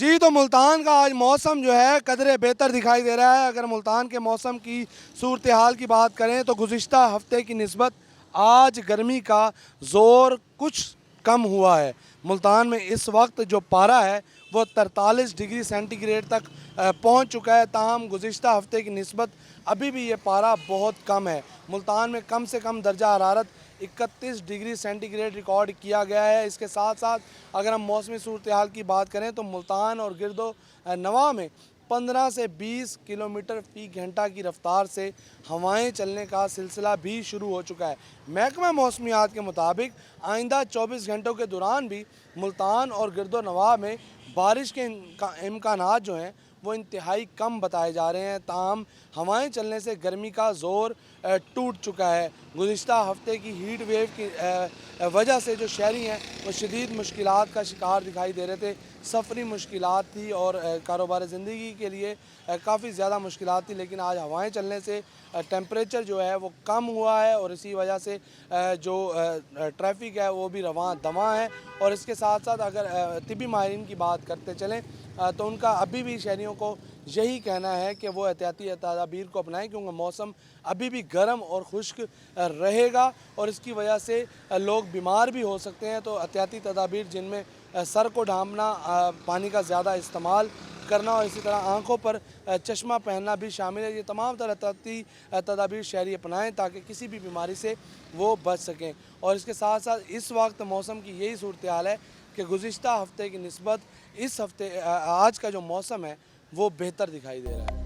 जी, तो मुल्तान का आज मौसम जो है कदरे बेहतर दिखाई दे रहा है। अगर मुल्तान के मौसम की सूरत हाल की बात करें तो गुज़िश्ता हफ़्ते की निस्बत आज गर्मी का ज़ोर कुछ कम हुआ है। मुल्तान में इस वक्त जो पारा है वो 43 डिग्री सेंटीग्रेड तक पहुंच चुका है। ताहम गुज़िश्ता हफ़्ते की निस्बत अभी भी ये पारा बहुत कम है। मुल्तान में कम से कम दर्जा हरारत 31 डिग्री सेंटीग्रेड रिकॉर्ड किया गया है। इसके साथ साथ अगर हम मौसमी सूरत हाल की बात करें तो मुल्तान और गिरदो नवाह में 15 से 20 किलोमीटर फ़ी घंटा की रफ्तार से हवाएं चलने का सिलसिला भी शुरू हो चुका है। महकमा मौसमियात के मुताबिक आइंदा 24 घंटों के दौरान भी मुल्तान और गिरदो नवाह में बारिश के इम्कानात जो हैं वो इंतहाई कम बताए जा रहे हैं। ताहम हवाएं चलने से गर्मी का ज़ोर टूट चुका है। गुज़िश्ता हफ़्ते की हीट वेव की वजह से जो शहरी हैं वो शदीद मुश्किलात का शिकार दिखाई दे रहे थे। सफरी मुश्किलात थी और कारोबार ज़िंदगी के लिए काफ़ी ज़्यादा मुश्किलात थी, लेकिन आज हवाएं चलने से टेम्परेचर जो है वो कम हुआ है और इसी वजह से जो ट्रैफिक है वो भी रवां दवां है। और इसके साथ साथ अगर तिबी माहिरीन की बात करते चलें तो उनका अभी भी शहरियों को यही कहना है कि वो एहतियाती तदाबीर को अपनाएं, क्योंकि मौसम अभी भी गर्म और खुश्क रहेगा और इसकी वजह से लोग बीमार भी हो सकते हैं। तो एहतियाती तदाबीर जिनमें सर को ढांपना, पानी का ज़्यादा इस्तेमाल करना और इसी तरह आँखों पर चश्मा पहनना भी शामिल है। ये तमाम तरह एहतियाती तदाबीर शहरी अपनाएं ताकि किसी भी बीमारी से वो बच सकें। और इसके साथ साथ इस वक्त मौसम की यही सूरत हाल है कि गुज़िश्ता हफ़्ते की निस्बत इस हफ़्ते आज का जो मौसम है वो बेहतर दिखाई दे रहा है।